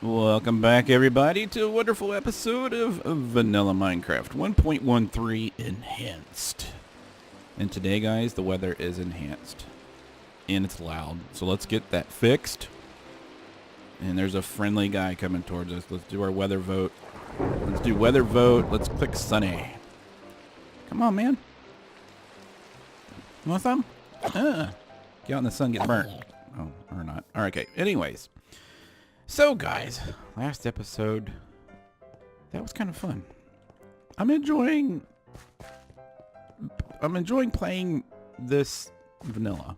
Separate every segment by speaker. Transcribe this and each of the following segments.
Speaker 1: Welcome back, everybody, to a wonderful episode of Vanilla Minecraft 1.13 Enhanced. And today, guys, the weather is enhanced. And it's loud. So let's get that fixed. And there's a friendly guy coming towards us. Let's do our weather vote. Let's do weather vote. Let's click sunny. Come on, man. You want some? Get out in the sun, get burnt. Oh, or not. All right, okay. Anyways. So, guys, last episode, that was kind of fun. I'm enjoying playing this vanilla.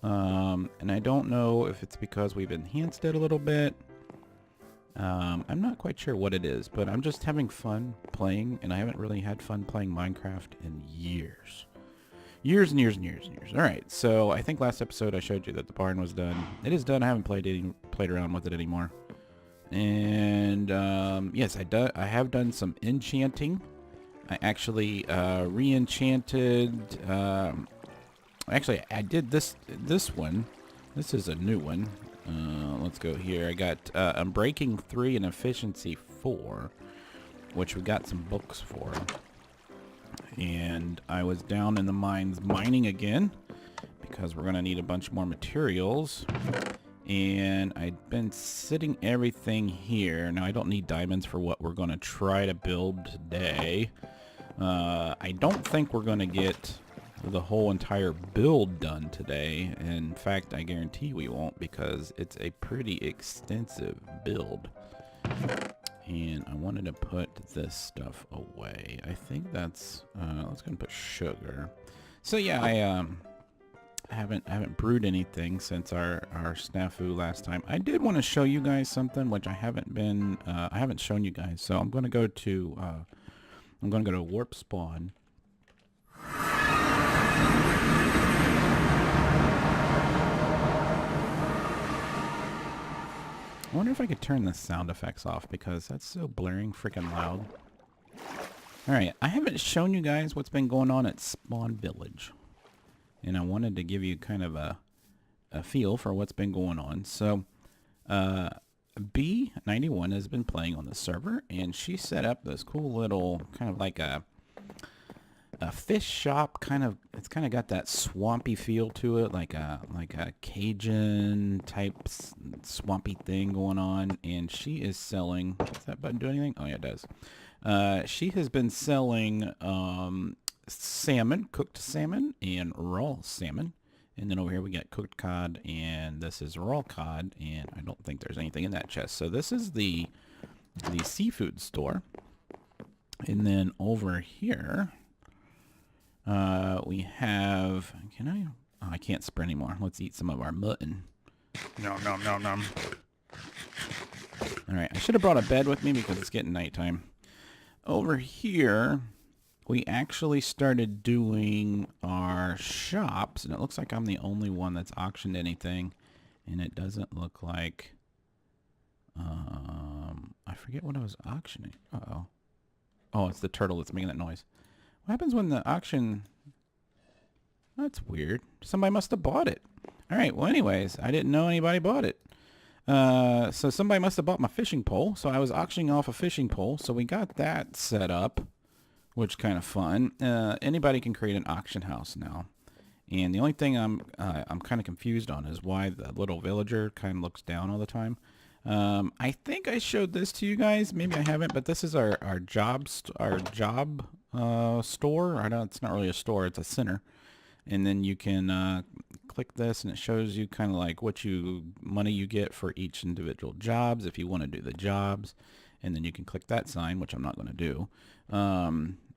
Speaker 1: And I don't know if it's because we've enhanced it a little bit. I'm not quite sure what it is, but I'm just having fun playing, and I haven't really had fun playing Minecraft in years. Years and years and years and years. Alright, so I think last episode I showed you that the barn was done. It is done. I haven't played around with it anymore. And yes, I have done some enchanting. I actually re-enchanted... actually, I did this one. This is a new one. Let's go here. I got Unbreaking 3 and Efficiency 4, which we got some books for. And I was down in the mines mining again because we're going to need a bunch more materials. And I've been sitting everything here. Now, I don't need diamonds for what we're going to try to build today. I don't think we're going to get the whole entire build done today. In fact, I guarantee we won't because it's a pretty extensive build. And I wanted to put this stuff away. I think that's, let's go and put sugar. So yeah, I haven't brewed anything since our snafu last time. I did want to show you guys something which I haven't shown you guys. So I'm going to go to, warp spawn. I wonder if I could turn the sound effects off because that's so blaring freaking loud. Alright, I haven't shown you guys what's been going on at Spawn Village. And I wanted to give you kind of a feel for what's been going on. So, B91 has been playing on the server, and she set up this cool little, kind of like a fish shop. It's kind of got that swampy feel to it, like a Cajun type swampy thing going on. And she is selling, does that button do anything? Oh yeah, it does. She has been selling salmon, cooked salmon, and raw salmon. And then over here we got cooked cod, and this is raw cod, and I don't think there's anything in that chest. So this is the seafood store. And then over here we have, I can't sprint anymore. Let's eat some of our mutton. Nom, nom, nom, nom. Alright, I should have brought a bed with me because it's getting nighttime. Over here, we actually started doing our shops, and it looks like I'm the only one that's auctioned anything, and it doesn't look like, I forget what I was auctioning. Uh-oh. Oh, it's the turtle that's making that noise. What happens when the auction... That's weird. Somebody must have bought it. Alright, well anyways, I didn't know anybody bought it. So somebody must have bought my fishing pole, so I was auctioning off a fishing pole, so we got that set up, which is kind of fun. Anybody can create an auction house now. And the only thing I'm kind of confused on is why the little villager kind of looks down all the time. I think I showed this to you guys. Maybe I haven't, but this is our job store. I know it's not really a store, it's a center. And then you can click this and it shows you kind of like what money you get for each individual jobs if you want to do the jobs. And then you can click that sign, which I'm not going to do.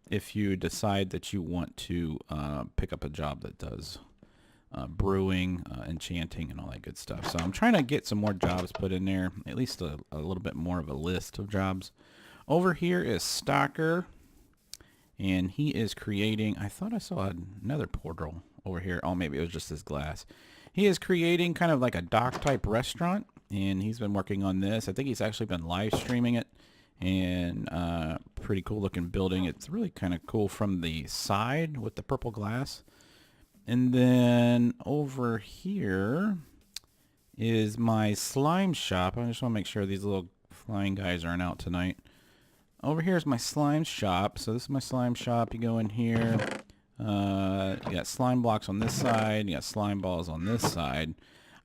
Speaker 1: If you decide that you want to pick up a job that does brewing, enchanting, and all that good stuff. So I'm trying to get some more jobs put in there, at least a little bit more of a list of jobs. Over here is Stalker, and he is creating, I thought I saw another portal over here. Oh, maybe it was just this glass. He is creating kind of like a dock type restaurant, and he's been working on this. I think he's actually been live streaming it, and pretty cool looking building. It's really kind of cool from the side with the purple glass. And then over here is my slime shop. I just want to make sure these little flying guys aren't out tonight. Over here is my slime shop. So this is my slime shop. You go in here. You got slime blocks on this side. You got slime balls on this side.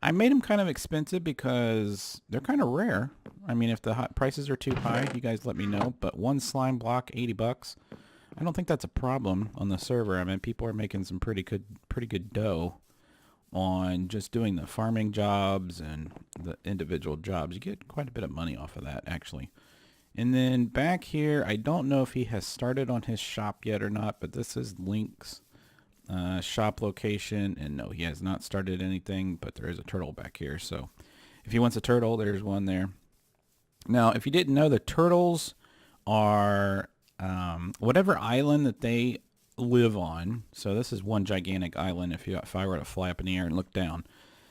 Speaker 1: I made them kind of expensive because they're kind of rare. I mean, if the prices are too high, you guys let me know. But one slime block, 80 bucks. I don't think that's a problem on the server. I mean, people are making some pretty good dough on just doing the farming jobs and the individual jobs. You get quite a bit of money off of that, actually. And then back here, I don't know if he has started on his shop yet or not, but this is Link's shop location. And no, he has not started anything, but there is a turtle back here. So if he wants a turtle, there's one there. Now, if you didn't know, the turtles are whatever island that they live on. So this is one gigantic island. If I were to fly up in the air and look down,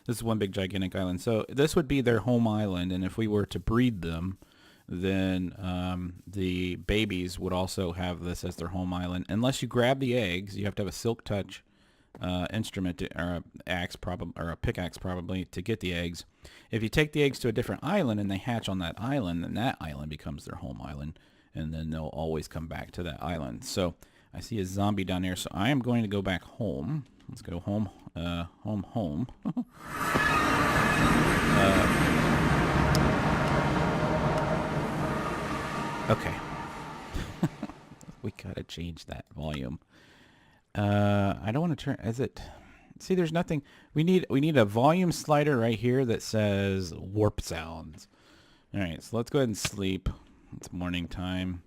Speaker 1: this is one big gigantic island. So this would be their home island. And if we were to breed them, then the babies would also have this as their home island. Unless you grab the eggs, you have to have a silk touch instrument or a pickaxe probably to get the eggs. If you take the eggs to a different island and they hatch on that island, then that island becomes their home island, and then they'll always come back to that island. So I see a zombie down there, so I am going to go back home. Let's go home, home. Okay. We gotta change that volume. I don't want to turn. Is it? See, there's nothing. We need a volume slider right here that says warp sounds. All right, so let's go ahead and sleep. It's morning time.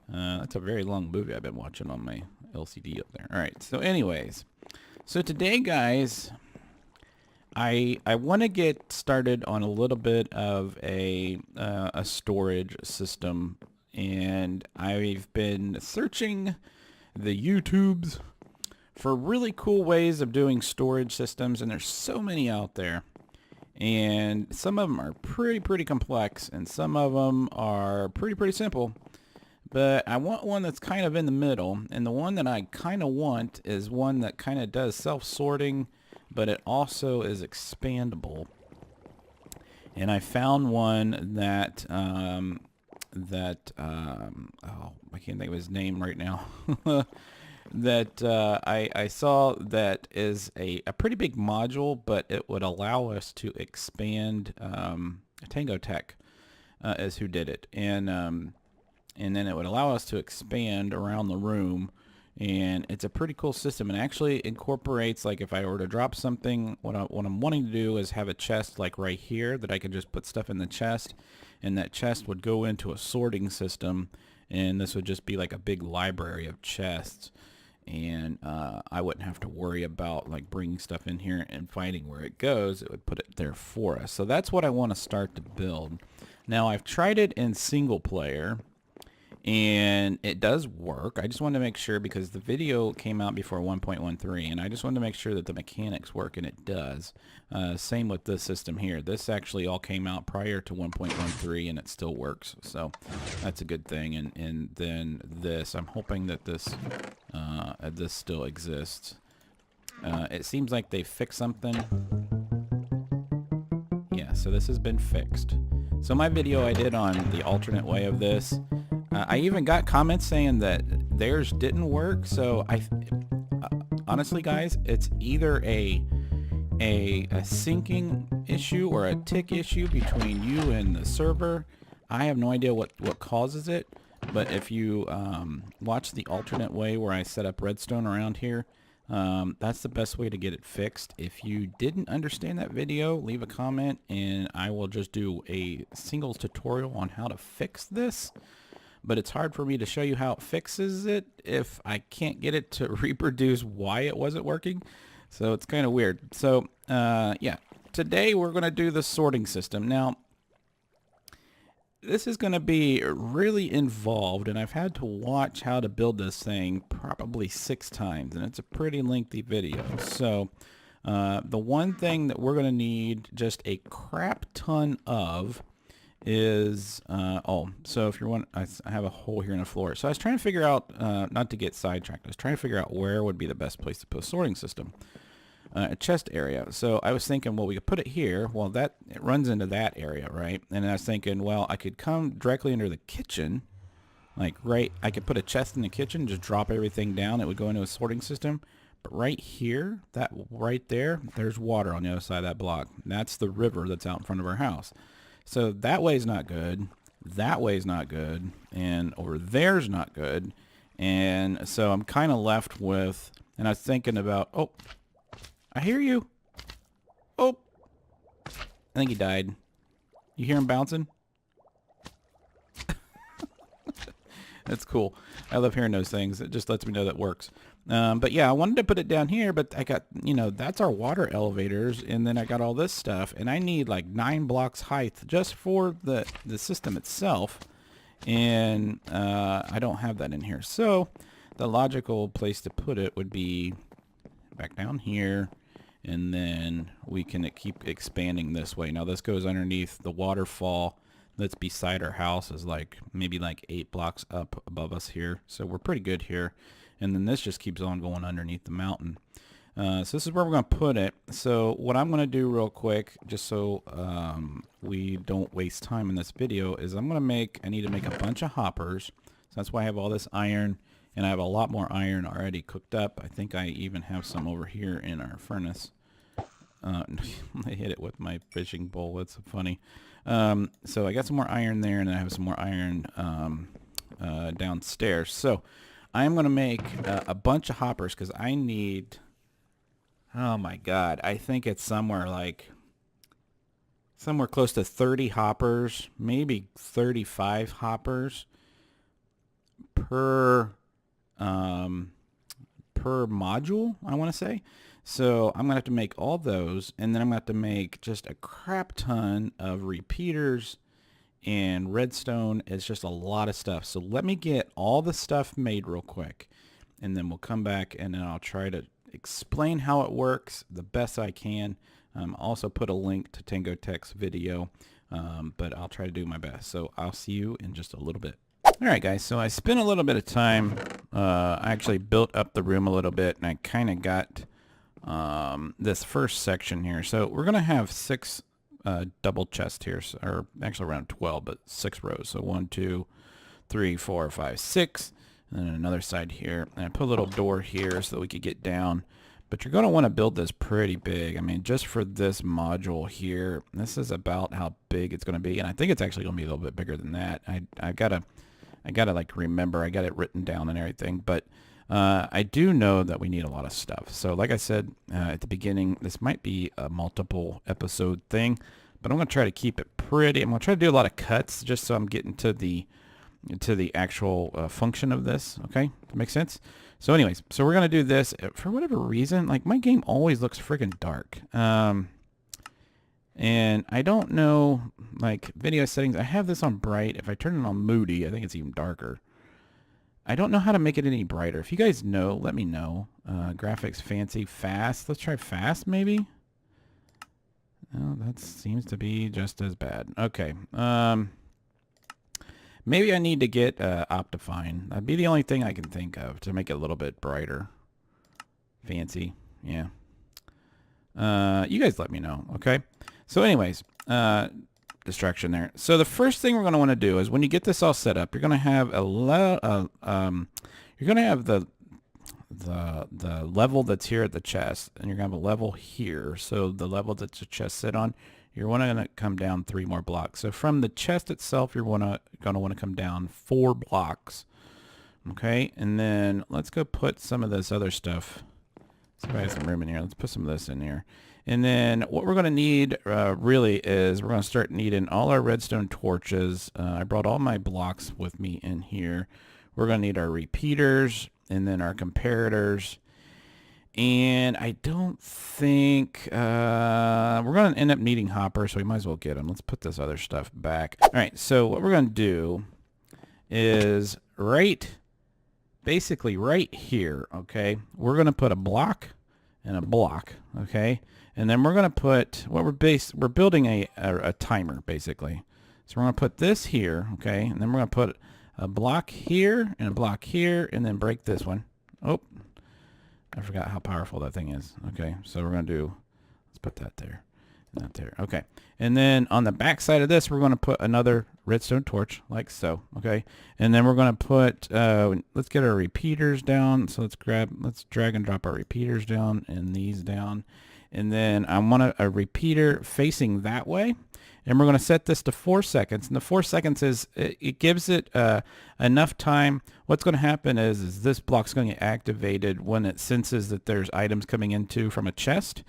Speaker 1: That's a very long movie I've been watching on my LCD up there. All right. So, anyways, so today, guys, I want to get started on a little bit of a storage system, and I've been searching the YouTubes for really cool ways of doing storage systems, and there's so many out there. And some of them are pretty complex, and some of them are pretty simple. But I want one that's kind of in the middle, and the one that I kind of want is one that kind of does self-sorting, but it also is expandable. And I found one that oh, I can't think of his name right now. That I saw that is a pretty big module, but it would allow us to expand. Tango Tech is who did it, and then it would allow us to expand around the room, and it's a pretty cool system. It actually incorporates, like, if I were to drop something, what I'm wanting to do is have a chest like right here that I could just put stuff in the chest, and that chest would go into a sorting system, and this would just be like a big library of chests. And I wouldn't have to worry about like bringing stuff in here and finding where it goes. It would put it there for us. So that's what I want to start to build. Now, I've tried it in single player, and it does work. I just wanted to make sure, because the video came out before 1.13, and I just wanted to make sure that the mechanics work, and it does. Same with this system here. This actually all came out prior to 1.13, and it still works. So that's a good thing. And then this, I'm hoping that this still exists. It seems like they fixed something. Yeah, so this has been fixed. So my video I did on the alternate way of this, I even got comments saying that theirs didn't work. So honestly, guys, it's either a syncing issue or a tick issue between you and the server. I have no idea what causes it. But if you watch the alternate way where I set up redstone around here, that's the best way to get it fixed. If you didn't understand that video, leave a comment, and I will just do a single tutorial on how to fix this. But it's hard for me to show you how it fixes it if I can't get it to reproduce why it wasn't working. So it's kind of weird. So yeah, today we're going to do the sorting system. Now, this is going to be really involved, and I've had to watch how to build this thing probably 6 times, and it's a pretty lengthy video. So the one thing that we're going to need just a crap ton of is, so if you're one, I have a hole here in the floor. So I was trying to figure out, not to get sidetracked, I was trying to figure out where would be the best place to put a sorting system. a chest area. So I was thinking, well, we could put it here. Well, it runs into that area, right? And I was thinking, well, I could come directly under the kitchen. Like I could put a chest in the kitchen, just drop everything down. It would go into a sorting system. But right here, that right there, there's water on the other side of that block. That's the river that's out in front of our house. So that way's not good. That way's not good. And over there's not good. And so I'm kind of left with, and I was thinking about, oh, I hear you. Oh, I think he died. You hear him bouncing? That's cool. I love hearing those things. It just lets me know that works. But yeah, I wanted to put it down here, but I got, that's our water elevators, and then I got all this stuff, and I need like 9 blocks height just for the system itself, and I don't have that in here. So the logical place to put it would be back down here, and then we can keep expanding this way. Now this goes underneath the waterfall that's beside our house, is like maybe like 8 blocks up above us here. So we're pretty good here. And then this just keeps on going underneath the mountain. So this is where we're going to put it. So what I'm going to do real quick, just so we don't waste time in this video, is I need to make a bunch of hoppers. So that's why I have all this iron, and I have a lot more iron already cooked up. I think I even have some over here in our furnace. I hit it with my fishing bowl. It's funny. So I got some more iron there, and I have some more iron downstairs. So I'm going to make a bunch of hoppers because I need, oh my God, I think it's somewhere close to 30 hoppers, maybe 35 hoppers per module, I want to say. So I'm going to have to make all those, and then I'm going to have to make just a crap ton of repeaters and redstone. It's just a lot of stuff. So let me get all the stuff made real quick, and then we'll come back, and then I'll try to explain how it works the best I can. Also put a link to Tango Tech's video, but I'll try to do my best. So I'll see you in just a little bit. All right, guys, so I spent a little bit of time. I actually built up the room a little bit, and I kind of got this first section here. So we're going to have 6 double chests here, or actually around 12, but 6 rows. So 1, 2, 3, 4, 5, 6, and then another side here. And I put a little door here so that we could get down. But you're going to want to build this pretty big. I mean, just for this module here, this is about how big it's going to be, and I think it's actually going to be a little bit bigger than that. I gotta like remember. I got it written down and everything, but I do know that we need a lot of stuff. So like I said at the beginning, this might be a multiple episode thing, but I'm going to try to keep it pretty. I'm going to try to do a lot of cuts just so I'm getting to the actual function of this. Okay, that makes sense? So anyways, so we're going to do this. For whatever reason, like my game always looks freaking dark. And I don't know, like video settings, I have this on bright. If I turn it on moody, I think it's even darker. I don't know how to make it any brighter. If you guys know, let me know. Graphics, fancy, fast. Let's try fast, maybe. Oh, that seems to be just as bad. Okay. Maybe I need to get Optifine. That'd be the only thing I can think of to make it a little bit brighter. Fancy. Yeah. You guys let me know, okay? So anyways, distraction there. So the first thing we're going to want to do is when you get this all set up, you're going to have the level that's here at the chest, and you're going to have a level here. So the level that the chest sit on, you're going to come down 3 more blocks. So from the chest itself, you're going to want to come down 4 blocks. Okay, and then let's go put some of this other stuff. Let's have some room in here. Let's put some of this in here. And then what we're going to need really is we're going to start needing all our redstone torches. I brought all my blocks with me in here. We're going to need our repeaters and then our comparators. And I don't think we're going to end up needing hoppers, so we might as well get them. Let's put this other stuff back. All right, so what we're going to do is basically right here, okay, we're going to put a block and a block, okay, and then we're going to put what we're building a timer basically. So we're going to put this here, okay, and then we're going to put a block here and a block here, and then break this one. Oh, I forgot how powerful that thing is. Okay, so we're going to do, let's put that there. Not there. Okay. And then on the back side of this, we're going to put another redstone torch like so. Okay. And then we're going to put, let's get our repeaters down. So let's drag and drop our repeaters down and these down. And then I want a repeater facing that way. And we're going to set this to 4 seconds. And the 4 seconds is, it gives it enough time. What's going to happen is this block's going to get activated when it senses that there's items coming into from a chest.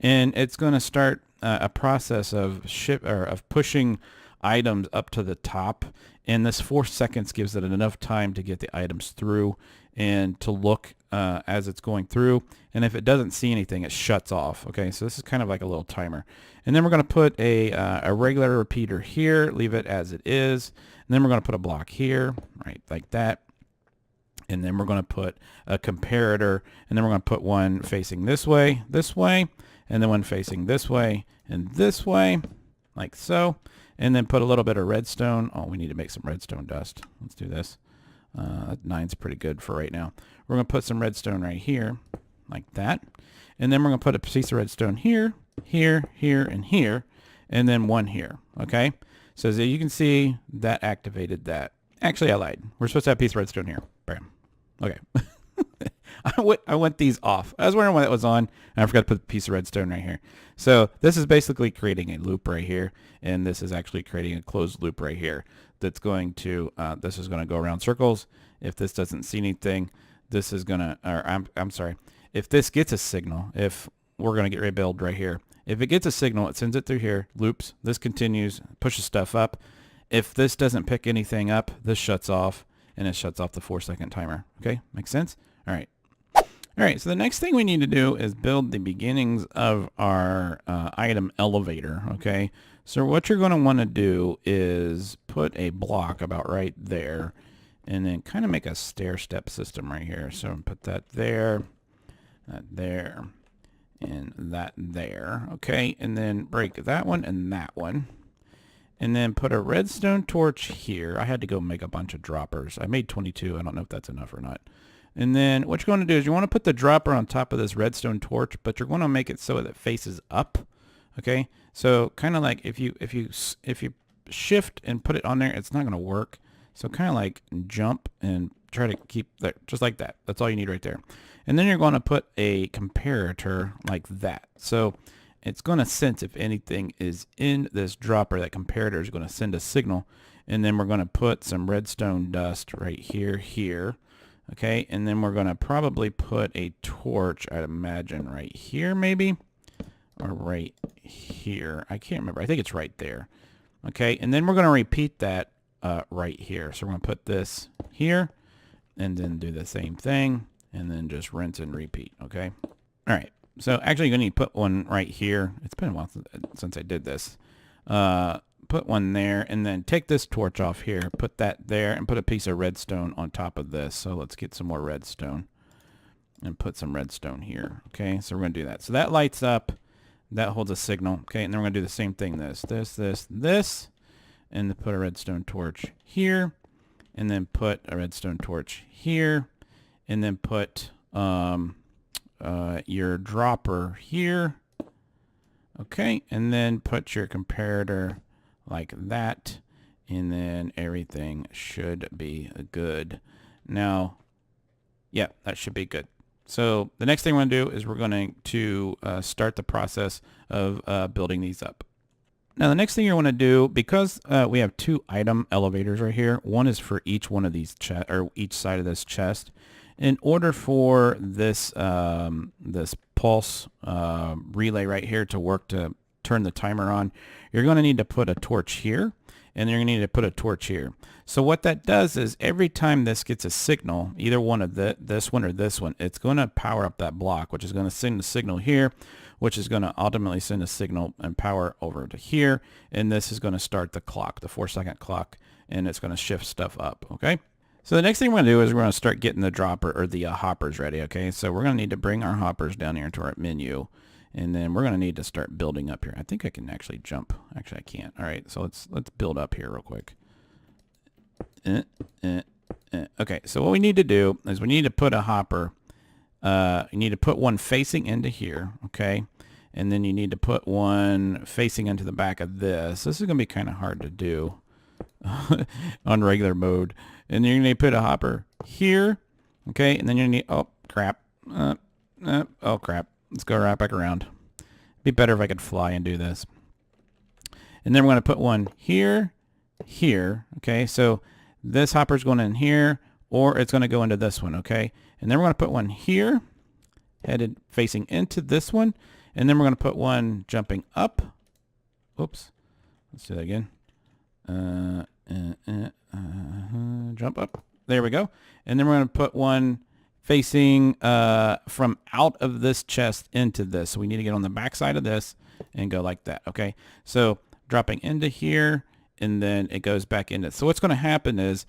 Speaker 1: And it's going to start a process of pushing items up to the top, and this 4 seconds gives it enough time to get the items through and to look as it's going through. And if it doesn't see anything, it shuts off. Okay, so this is kind of like a little timer. And then we're going to put a regular repeater here, leave it as it is, and then we're going to put a block here, right, like that. And then we're going to put a comparator, and then we're going to put one facing this way, and then one facing this way and this way, like so. And then put a little bit of redstone. Oh, we need to make some redstone dust. Let's do this. 9's pretty good for right now. We're going to put some redstone right here, like that. And then we're going to put a piece of redstone here, here, here, and here, and then one here, okay? So as you can see, that activated that. Actually, I lied. We're supposed to have a piece of redstone here. Bam. Okay. I went these off. I was wondering why that was on, and I forgot to put a piece of redstone right here. So this is basically creating a loop right here, and this is actually creating a closed loop right here that's going to, this is going to go around circles. If this doesn't see anything, this is going to, or I'm sorry, if this gets a signal, if we're going to get rebuild right here, if it gets a signal, it sends it through here, loops, this continues, pushes stuff up. If this doesn't pick anything up, this shuts off, and it shuts off the 4 second timer. Okay, makes sense? All right. All right, so the next thing we need to do is build the beginnings of our item elevator, okay? So what you're going to want to do is put a block about right there and then kind of make a stair-step system right here. So put that there, and that there, okay? And then break that one and that one. And then put a redstone torch here. I had to go make a bunch of droppers. I made 22. I don't know if that's enough or not. And then what you're going to do is you want to put the dropper on top of this redstone torch, but you're going to make it so that it faces up. Okay, so kind of like if you shift and put it on there, it's not going to work. So kind of like jump and try to keep that just like that. That's all you need right there. And then you're going to put a comparator like that. So it's going to sense if anything is in this dropper. That comparator is going to send a signal. And then we're going to put some redstone dust right here. Okay, and then we're going to probably put a torch, I'd imagine, right here maybe, or right here. I can't remember. I think it's right there. Okay, and then we're going to repeat that right here. So we're going to put this here, and then do the same thing, and then just rinse and repeat, okay? All right, so actually you're going to need to put one right here. It's been a while since I did this. Put one there, and then take this torch off here, put that there, and put a piece of redstone on top of this. So let's get some more redstone and put some redstone here. Okay, so we're going to do that. So that lights up, that holds a signal. Okay, and then we're going to do the same thing, this, and then put a redstone torch here, and then put a redstone torch here, and then put your dropper here. Okay, and then put your comparator like that, and then everything should be good. Now, yeah, that should be good. So the next thing we're going to do is we're going to start the process of building these up. Now the next thing you want to do, because we have 2 item elevators right here, one is for each one of these or each side of this chest. In order for this this pulse relay right here to work to turn the timer on, you're going to need to put a torch here, and you're going to need to put a torch here. So what that does is every time this gets a signal, either one of this one or this one, it's going to power up that block, which is going to send the signal here, which is going to ultimately send a signal and power over to here, and this is going to start the clock, the 4 second clock, and it's going to shift stuff up, okay? So the next thing we're going to do is we're going to start getting the dropper or the hoppers ready, okay? So we're going to need to bring our hoppers down here into our menu, and then we're going to need to start building up here. I think I can actually jump. Actually, I can't. All right, so let's build up here real quick. Okay, so what we need to do is we need to put a hopper you need to put one facing into here, okay? And then you need to put one facing into the back of this. This is going to be kind of hard to do on regular mode. And then you're going to put a hopper here, okay? And then you need, oh, crap. Oh, crap. Let's go right back around. It'd be better if I could fly and do this. And then we're going to put one here, here, okay? So this hopper's going in here, or it's going to go into this one, okay? And then we're going to put one here, headed facing into this one. And then we're going to put one jumping up. Oops. Let's do that again. Jump up. There we go. And then we're going to put one facing from out of this chest into this. So we need to get on the back side of this and go like that, okay? So dropping into here, and then it goes back into it. So what's going to happen is,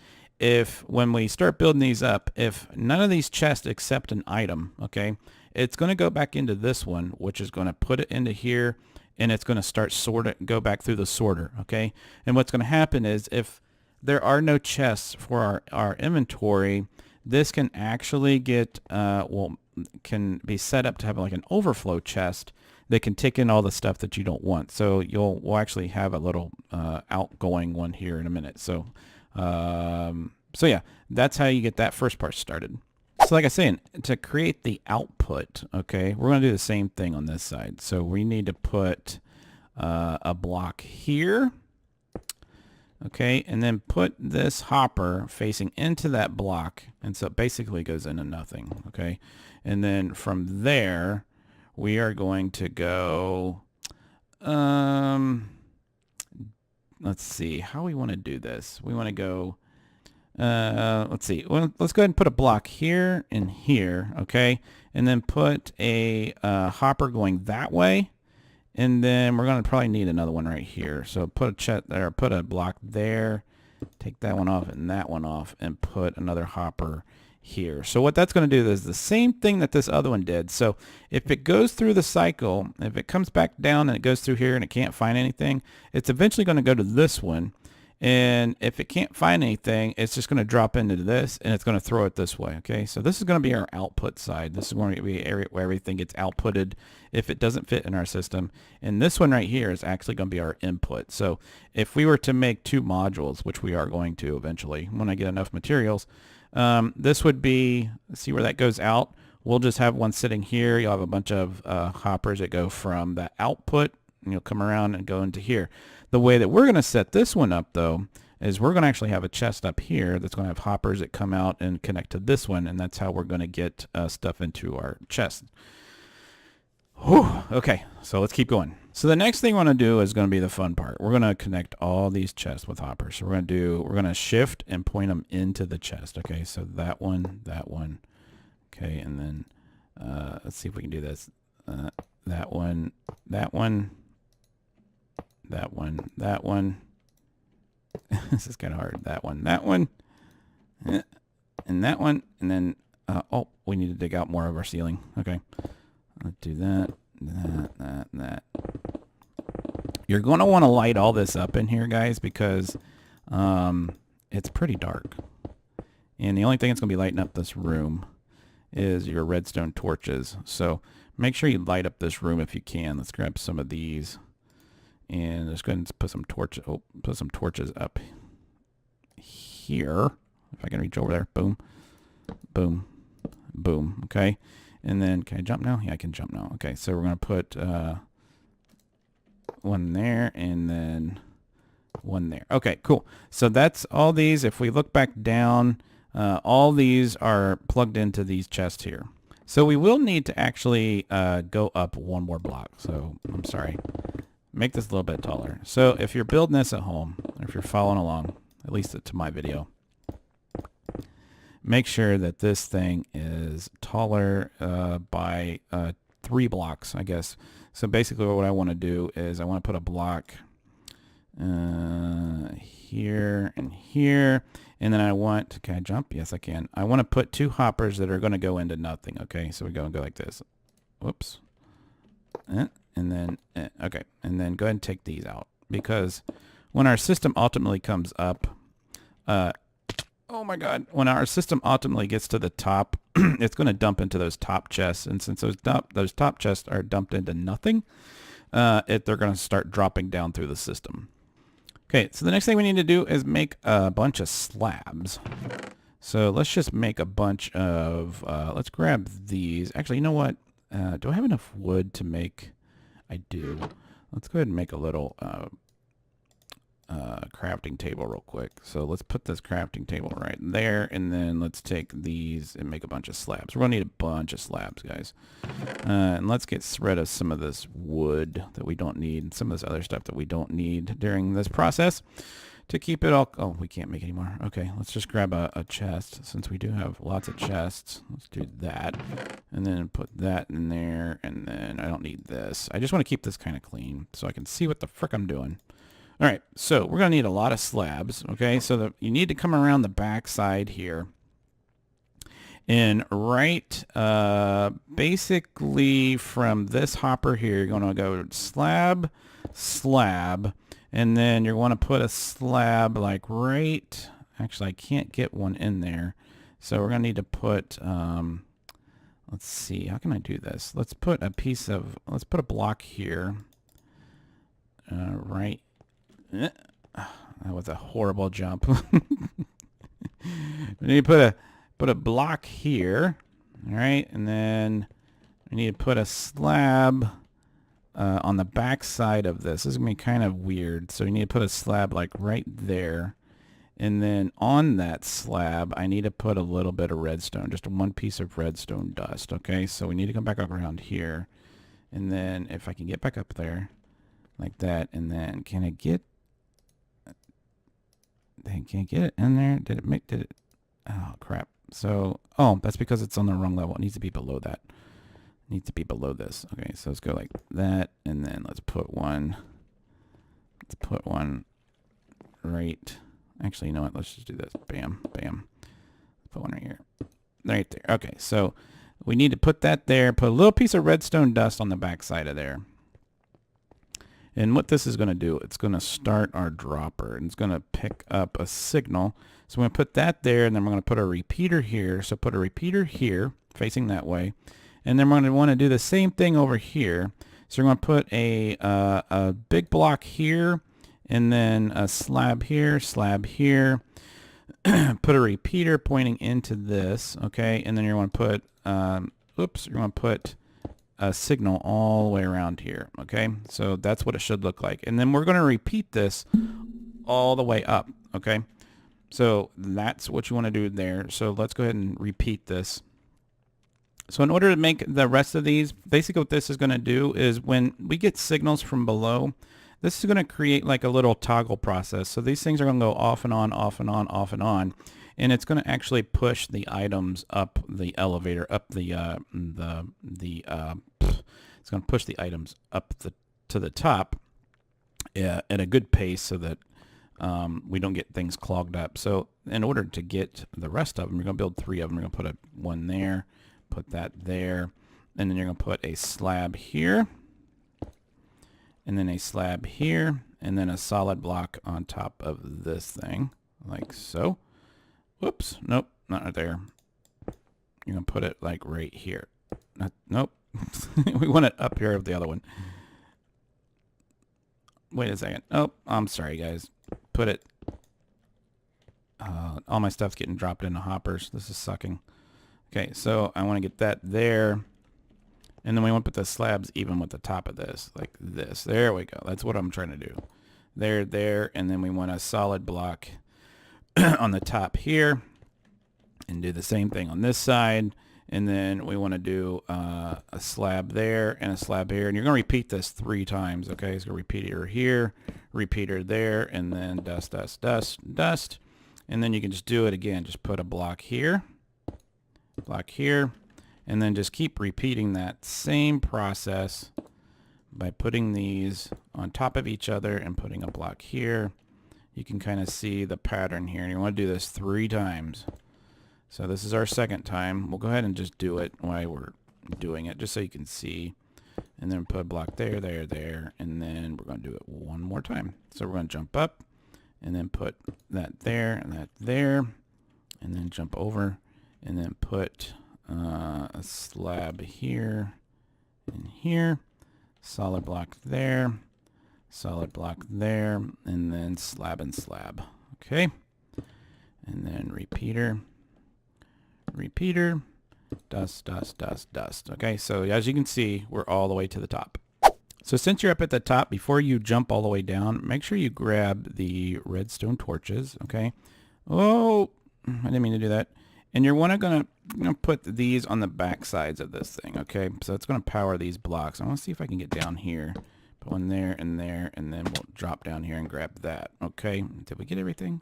Speaker 1: when we start building these up, if none of these chests accept an item, okay, it's going to go back into this one, which is going to put it into here, and it's going to start sort it, go back through the sorter, okay? And what's going to happen is, if there are no chests for our inventory, this can actually get, can be set up to have like an overflow chest that can take in all the stuff that you don't want. So we'll actually have a little outgoing one here in a minute. So yeah, that's how you get that first part started. So like I said, to create the output, okay, we're going to do the same thing on this side. So we need to put a block here, okay, and then put this hopper facing into that block, and so it basically goes into nothing, okay? And then from there, we are going to go, let's see how we want to do this. We want to go, let's see. Well, let's go ahead and put a block here and here, okay? And then put a hopper going that way. And then we're going to probably need another one right here. So put a chest there, put a block there, take that one off and that one off, and put another hopper here. So what that's going to do is the same thing that this other one did. So if it goes through the cycle, if it comes back down and it goes through here and it can't find anything, it's eventually going to go to this one. And if it can't find anything, it's just going to drop into this, and it's going to throw it this way, okay? So this is going to be our output side. This is going to be where everything gets outputted if it doesn't fit in our system. And this one right here is actually going to be our input. So if we were to make 2 modules, which we are going to eventually when I get enough materials, this would be, see where that goes out? We'll just have one sitting here. You'll have a bunch of hoppers that go from the output, and you'll come around and go into here. The way that we're going to set this one up, though, is we're going to actually have a chest up here that's going to have hoppers that come out and connect to this one, and that's how we're going to get stuff into our chest. Whew. Okay, so let's keep going. So the next thing we want to do is going to be the fun part. We're going to connect all these chests with hoppers. So we're going to shift and point them into the chest. Okay, so that one. Okay, and then let's see if we can do this. That one. This is kind of hard. That one, and that one, and then oh, we need to dig out more of our ceiling. Okay, let's do that. You're going to want to light all this up in here, guys, because it's pretty dark, and the only thing that's going to be lighting up this room is your redstone torches. So make sure you light up this room if you can. Let's grab some of these. And let's go ahead and put some torches up here. If I can reach over there. Boom. Boom. Boom. Okay. And then can I jump now? Yeah, I can jump now. Okay, so we're going to put one there and then one there. Okay, cool. So that's all these. If we look back down, all these are plugged into these chests here. So we will need to actually go up one more block. So I'm sorry. Make this a little bit taller. So if you're building this at home, or if you're following along, at least to my video, make sure that this thing is taller by 3 blocks, I guess. So basically what I want to do is I want to put a block here and here, and then I want, can I jump? Yes, I can. I want to put 2 hoppers that are going to go into nothing, okay? So we go like this. Whoops. And then, okay, and then go ahead and take these out, because when our system ultimately comes up, Oh my God. When our system ultimately gets to the top, it's going to dump into those top chests. And since those top chests are dumped into nothing, they're going to start dropping down through the system. Okay, so the next thing we need to do is make a bunch of slabs. So let's just make a bunch of, let's grab these. Actually, you know what? Do I have enough wood to make? I do. Let's go ahead and make a little crafting table real quick. So let's put this crafting table right there, and then let's take these and make a bunch of slabs. We're gonna need a bunch of slabs, guys. And let's get rid of some of this wood that we don't need, and some of this other stuff that we don't need during this process to keep it all. Oh, we can't make any more. Okay, let's just grab a chest since we do have lots of chests. Let's do that, and then put that in there, and then I don't need this. I just want to keep this kind of clean so I can see what the frick I'm doing. All right, so we're going to need a lot of slabs, okay? So you need to come around the back side here. And right basically from this hopper here, you're going to go slab, slab, and then you're going to put a slab like right... Actually, I can't get one in there. So we're going to need to put... let's see, how can I do this? Let's put a piece of... Let's put a block here. Right. That was a horrible jump. We need to put a block here, all right, and then we need to put a slab on the back side of this. This is gonna be kind of weird, so we need to put a slab like right there, and then on that slab, I need to put a little bit of redstone, just one piece of redstone dust. Okay, so we need to come back up around here, and then if I can get back up there, like that, and then can I get? They can't get it in there. Did it? Oh, crap. So, oh, that's because it's on the wrong level. It needs to be below that. It needs to be below this. Okay, so let's go like that, and then let's put one. Let's put one right. Actually, you know what? Let's just do this. Bam, bam. Put one right here. Right there. Okay, so we need to put that there. Put a little piece of redstone dust on the back side of there. And what this is going to do, it's going to start our dropper, and it's going to pick up a signal. So we're going to put that there, and then we're going to put a repeater here. So put a repeater here, facing that way. And then we're going to want to do the same thing over here. So we're going to put a big block here, and then a slab here, put a repeater pointing into this, okay? And then you're going to put, you're going to put a signal all the way around here, okay? So that's what it should look like. And then we're going to repeat this all the way up, okay? So that's what you want to do there. So let's go ahead and repeat this. So in order to make the rest of these, basically what this is going to do is when we get signals from below, this is going to create like a little toggle process. So these things are going to go off and on, off and on, off and on. And it's going to actually push the items up the elevator, up it's going to push the items up to the top at a good pace so that we don't get things clogged up. So in order to get the rest of them, you're going to build 3 of them. You're going to put one there, put that there, and then you're going to put a slab here, and then a slab here, and then a solid block on top of this thing, like so. Whoops, nope, not right there. You're going to put it like right here. Nope. We want it up here with the other one. Wait a second. Oh, I'm sorry, guys. Put it... all my stuff's getting dropped into hoppers. This is sucking. Okay, so I want to get that there. And then we want to put the slabs even with the top of this, like this. There we go. That's what I'm trying to do. There, and then we want a solid block on the top here, and do the same thing on this side. And then we want to do a slab there and a slab here, and you're going to repeat this 3 times. Okay, so repeater here, repeater there, and then dust, dust, dust, dust. And then you can just do it again. Just put a block here, and then just keep repeating that same process by putting these on top of each other and putting a block here. You can kind of see the pattern here, and you want to do this 3 times. So this is our 2nd time. We'll go ahead and just do it while we're doing it, just so you can see. And then put a block there, there, there, and then we're going to do it 1 more time. So we're going to jump up, and then put that there and that there. and then jump over, and then put a slab here and here, solid block there, solid block there, and then slab and slab. Okay, and then repeater, repeater, dust, dust, dust, dust. Okay, so as you can see, we're all the way to the top. So since you're up at the top, before you jump all the way down, make sure you grab the redstone torches. Okay. Oh, I didn't mean to do that. And you're gonna put these on the back sides of this thing. Okay, so it's gonna power these blocks. I want to see if I can get down here. Put one there and there, and then we'll drop down here and grab that. Okay, did we get everything?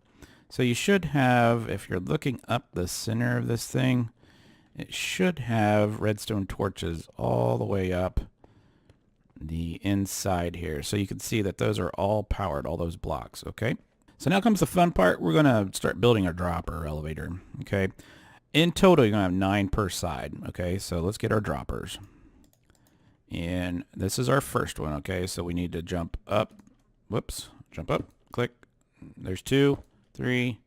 Speaker 1: So you should have, if you're looking up the center of this thing, it should have redstone torches all the way up the inside here. So you can see that those are all powered, all those blocks. Okay. So now comes the fun part. We're going to start building our dropper elevator. Okay. In total, you're going to have 9 per side. Okay. So let's get our droppers. And this is our first one. Okay. So we need to jump up. Whoops. Jump up. Click. There's 2, 3,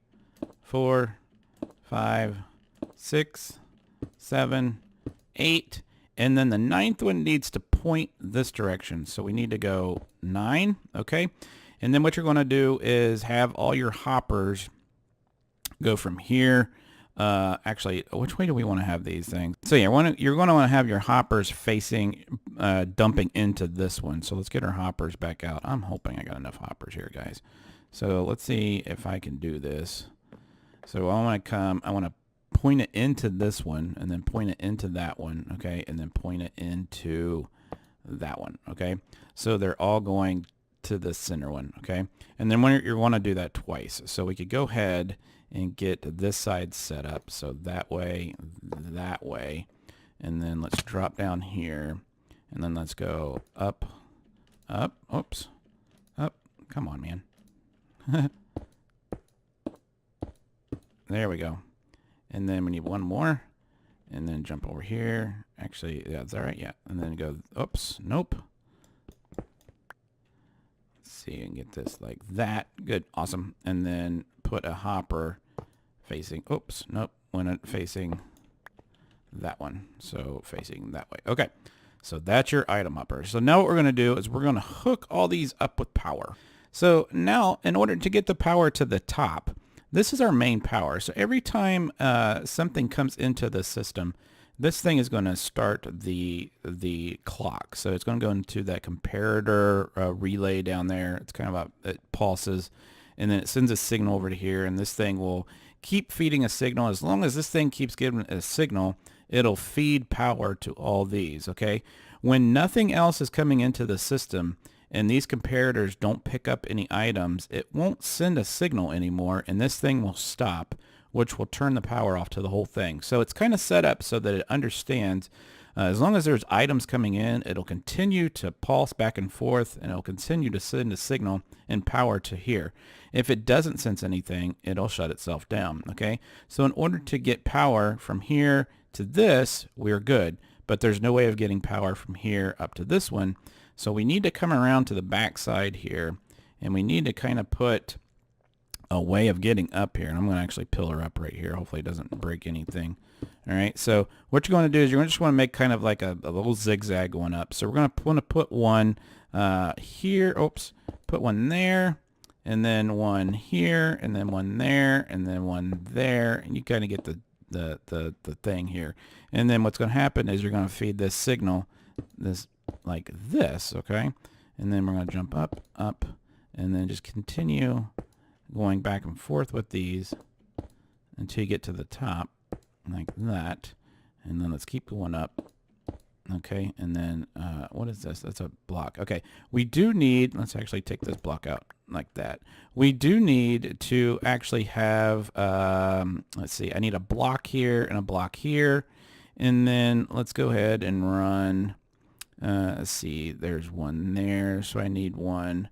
Speaker 1: 4, 5, 6, 7, 8. And then the 9th one needs to point this direction. So we need to go 9. Okay. And then what you're going to do is have all your hoppers go from here. Actually, which way do we want to have these things? So yeah, you're going to want to have your hoppers facing, dumping into this one. So let's get our hoppers back out. I'm hoping I got enough hoppers here, guys. So let's see if I can do this. So I want to point it into this one, and then point it into that one, okay, and then point it into that one, okay. So they're all going to the center one, okay. And then you want to do that twice. So we could go ahead and get this side set up. So that way, and then let's drop down here, and then let's go up, up, oops, up. Come on, man. There we go. And then we need one more, and then jump over here. Actually, yeah, is that right? Yeah. And then go, oops, nope. Let's see, and get this like that. Good, awesome. And then put a hopper facing, oops, nope, when it facing that one. So facing that way. Okay, so that's your item hopper. So now what we're going to do is we're going to hook all these up with power. So now, in order to get the power to the top, this is our main power. So every time something comes into the system, this thing is going to start the clock. So it's going to go into that comparator relay down there. It's kind of it pulses, and then it sends a signal over to here, and this thing will keep feeding a signal. As long as this thing keeps giving a signal, it'll feed power to all these, okay? When nothing else is coming into the system, and these comparators don't pick up any items, it won't send a signal anymore, and this thing will stop, which will turn the power off to the whole thing. So it's kind of set up so that it understands as long as there's items coming in, it'll continue to pulse back and forth, and it'll continue to send a signal and power to here. If it doesn't sense anything, it'll shut itself down, okay? So in order to get power from here to this, we're good, but there's no way of getting power from here up to this one. So we need to come around to the back side here, and we need to kind of put a way of getting up here. And I'm going to actually pillar up right here. Hopefully it doesn't break anything. All right, so what you're going to do is you're just want to make kind of like a little zigzag going up. So we're going to want to put one here. Oops, put one there, and then one here, and then one there, and then one there, and you kind of get the thing here. And then what's going to happen is you're going to feed this signal, this like this, okay? And then we're going to jump up, up, and then just continue going back and forth with these until you get to the top, like that. And then let's keep going up, okay? And then what is this? That's a block. Okay, we do need, let's actually take this block out like that. We do need to actually have, let's see, I need a block here and a block here. And then let's go ahead and run, let's see, there's one there, so I need one.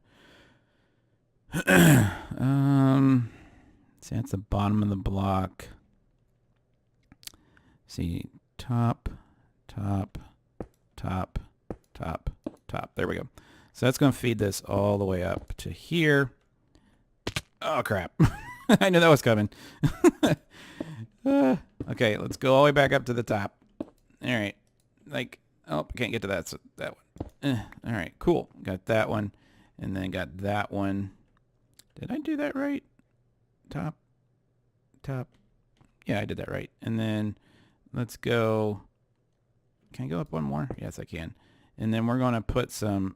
Speaker 1: See, that's the bottom of the block. See, top, top, top, top, top. There we go. So that's going to feed this all the way up to here. Oh, crap. I knew that was coming. Okay, let's go all the way back up to the top. All right. Like, oh, I can't get to that. So that one. All right, cool. Got that one. And then got that one. Did I do that right? Top. Yeah, I did that right. And then let's go. Can I go up one more? Yes, I can. And then we're going to put some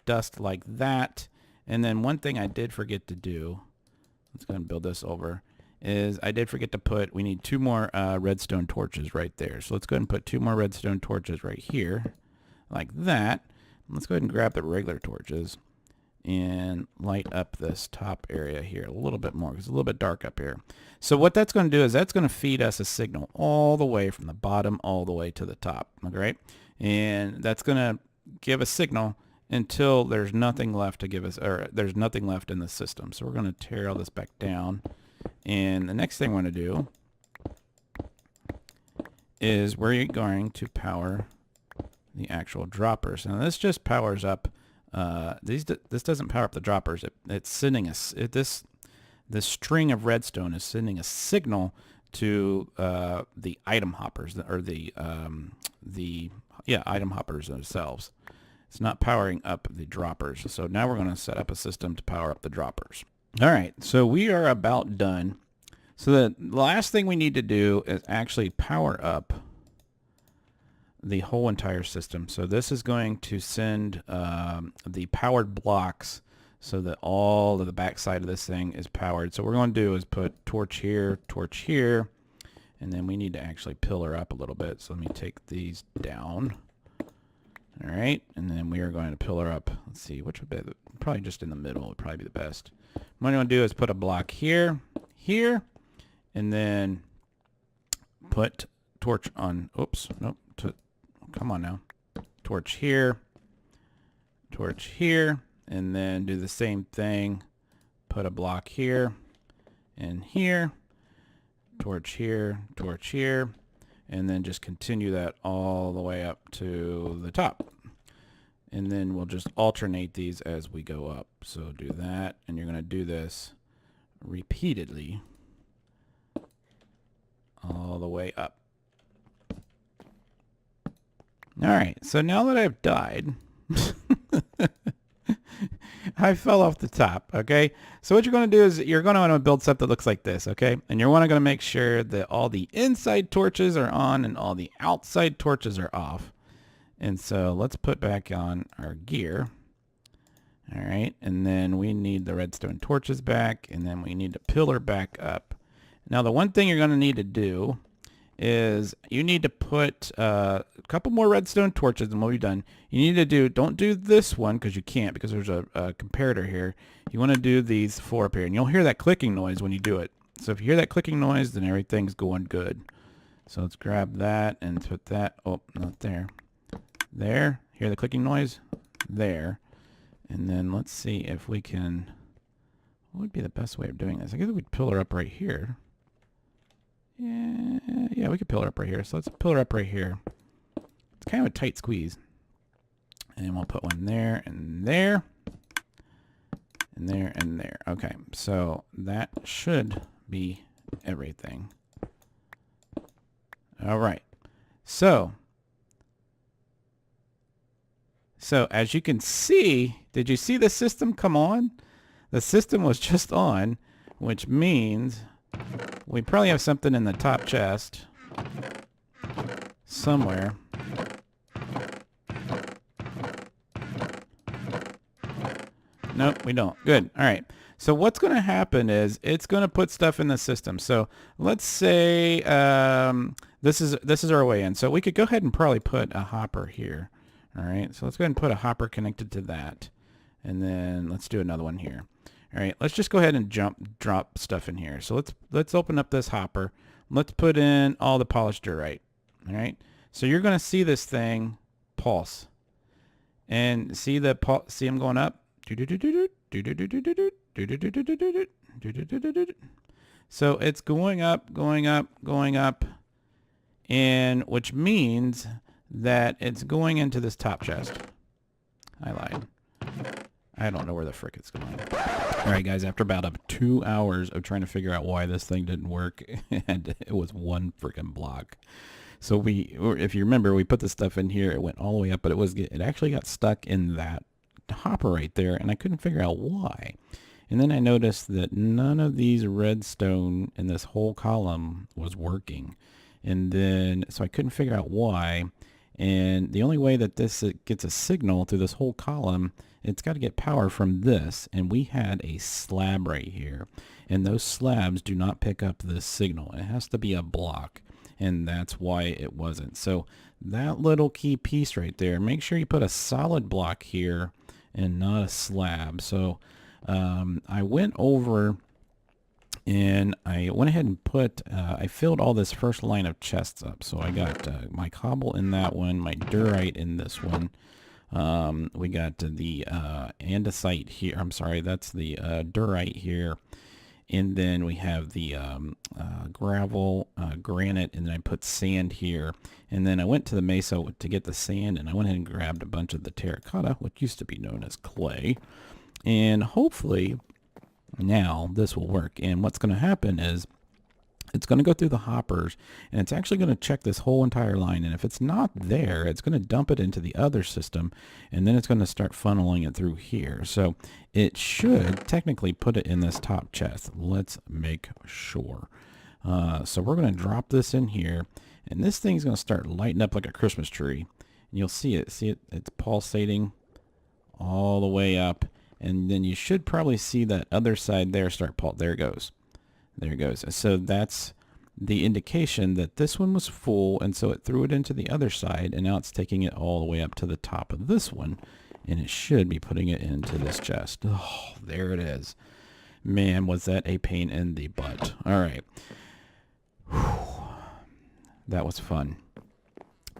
Speaker 1: dust like that. And then one thing I did forget to do, let's go ahead and build this over, is I did forget to put, we need 2 more redstone torches right there. So let's go ahead and put 2 more redstone torches right here, like that. Let's go ahead and grab the regular torches and light up this top area here a little bit more because it's a little bit dark up here. So what that's going to do is that's going to feed us a signal all the way from the bottom all the way to the top, okay? And that's going to give a signal until there's nothing left to give us, or there's nothing left in the system. So we're going to tear all this back down. And the next thing we're going to do is we're going to power the actual droppers. Now this just powers up this doesn't power up the droppers. It's sending us this string of redstone is sending a signal to the item hoppers, or the item hoppers themselves. It's not powering up the droppers. So now we're going to set up a system to power up the droppers. All right, so we are about done. So the last thing we need to do is actually power up the whole entire system. So this is going to send the powered blocks so that all of the back side of this thing is powered. So what we're going to do is put torch here, and then we need to actually pillar up a little bit. So let me take these down. All right, and then we are going to pillar up. Let's see, which would be probably just in the middle would probably be the best. What I'm going to do is put a block here, and then put torch on. Oops, nope. Come on now. Torch here, and then do the same thing. Put a block here and here. Torch here, and then just continue that all the way up to the top. And then we'll just alternate these as we go up. So do that, and you're going to do this repeatedly all the way up. All right, so now that I've died, I fell off the top, okay? So what you're going to do is you're going to want to build something that looks like this, okay? And you're going to make sure that all the inside torches are on and all the outside torches are off. And so let's put back on our gear. All right, and then we need the redstone torches back, and then we need to pillar back up. Now the one thing you're going to need to do is you need to put a couple more redstone torches and we'll be done. You need to do, don't do this one because you can't, because there's a comparator here. You want to do these 4 up here, and you'll hear that clicking noise when you do it. So if you hear that clicking noise, then everything's going good. So let's grab that and put that, oh, not there. There, hear the clicking noise? There. And then let's see if we can, what would be the best way of doing this? I guess we'd pillar up right here. Yeah, we could pillar up right here. So let's pillar up right here. It's kind of a tight squeeze. And we'll put one there and there. And there and there. Okay, so that should be everything. All right. So as you can see, did you see the system come on? The system was just on, which means we probably have something in the top chest somewhere. Nope, we don't. Good. All right. So what's going to happen is it's going to put stuff in the system. So let's say this is our way in. So we could go ahead and probably put a hopper here. All right. So let's go ahead and put a hopper connected to that. And then let's do another one here. All right. Let's just go ahead and drop stuff in here. So let's open up this hopper. Let's put in all the polished diorite. All right. So you're going to see this thing pulse. And see them going up? So it's going up, and which means that it's going into this top chest. I lied. I don't know where the frick it's going. All right, guys, after about 2 hours of trying to figure out why this thing didn't work, and it was one freaking block. So if you remember, we put the stuff in here. It went all the way up, but it actually got stuck in that hopper right there, and I couldn't figure out why. And then I noticed that none of these redstone in this whole column was working. And then, so I couldn't figure out why. And the only way that this gets a signal through this whole column, it's got to get power from this. And we had a slab right here. And those slabs do not pick up this signal. It has to be a block. And that's why it wasn't. So that little key piece right there, make sure you put a solid block here and not a slab. So I went over and I went ahead and I filled all this first line of chests up. So I got my cobble in that one, my diorite in this one. We got the andesite here. I'm sorry, that's the diorite here. And then we have the gravel, granite, and then I put sand here. And then I went to the mesa to get the sand, and I went ahead and grabbed a bunch of the terracotta, which used to be known as clay. And hopefully now this will work. And what's going to happen is it's going to go through the hoppers, and it's actually going to check this whole entire line. And if it's not there, it's going to dump it into the other system, and then it's going to start funneling it through here. So it should technically put it in this top chest. Let's make sure. So we're going to drop this in here, and this thing's going to start lighting up like a Christmas tree. And you'll see it. See it? It's pulsating all the way up. And then you should probably see that other side there start there it goes. There it goes. So that's the indication that this one was full, and so it threw it into the other side, and now it's taking it all the way up to the top of this one, and it should be putting it into this chest. Oh, there it is. Man, was that a pain in the butt. All right. Whew. That was fun.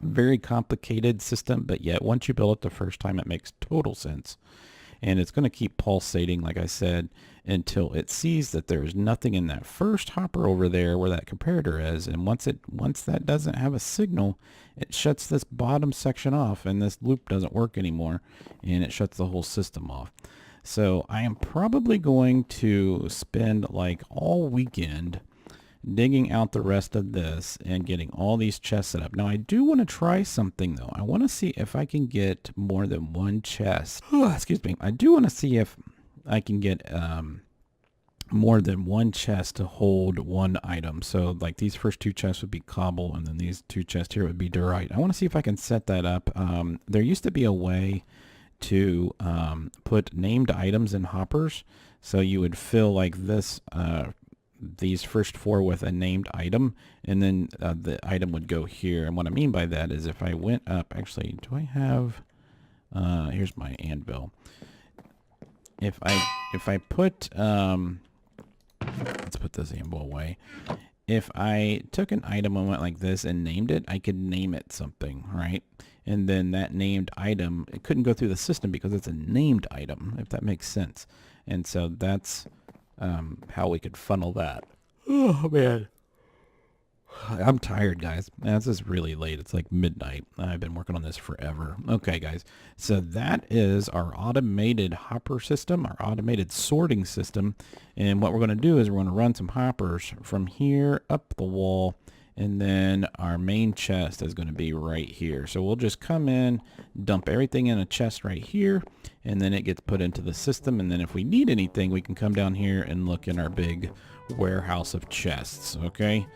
Speaker 1: Very complicated system, but yet once you build it the first time, it makes total sense. And it's going to keep pulsating, like I said, until it sees that there's nothing in that first hopper over there where that comparator is. And once that doesn't have a signal, it shuts this bottom section off, and this loop doesn't work anymore, and it shuts the whole system off. So I am probably going to spend like all weekend digging out the rest of this and getting all these chests set up. Now I do want to try something though. I want to see if I can get more than one chest. Excuse me. I do want to see if I can get more than one chest to hold one item. So like these first two chests would be cobble, and then these two chests here would be diorite. I want to see if I can set that up. There used to be a way to put named items in hoppers. So you would fill like this these first four with a named item, and then the item would go here. And what I mean by that is if I went up, actually, do I have, here's my anvil. If I put, let's put this anvil away. If I took an item and went like this and named it, I could name it something, right? And then that named item, it couldn't go through the system because it's a named item, if that makes sense. And so that's how we could funnel that. Oh man, I'm tired, guys. This is really late. It's like midnight. I've been working on this forever. Okay, guys. So that is our automated hopper system, our automated sorting system. And what we're going to do is we're going to run some hoppers from here up the wall, and then our main chest is going to be right here. So we'll just come in, dump everything in a chest right here, and then it gets put into the system. And then if we need anything, we can come down here and look in our big warehouse of chests. Okay.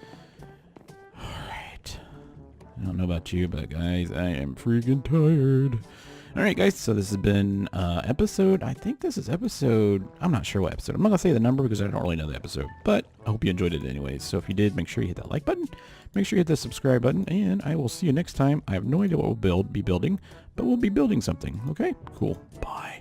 Speaker 1: All right. I don't know about you, but guys, I am freaking tired. All right, guys. So this has been episode, I think this is episode, I'm not sure what episode. I'm not going to say the number because I don't really know the episode, but I hope you enjoyed it anyways. So if you did, make sure you hit that like button. Make sure you hit the subscribe button, and I will see you next time. I have no idea what we'll be building, but we'll be building something. Okay, cool. Bye.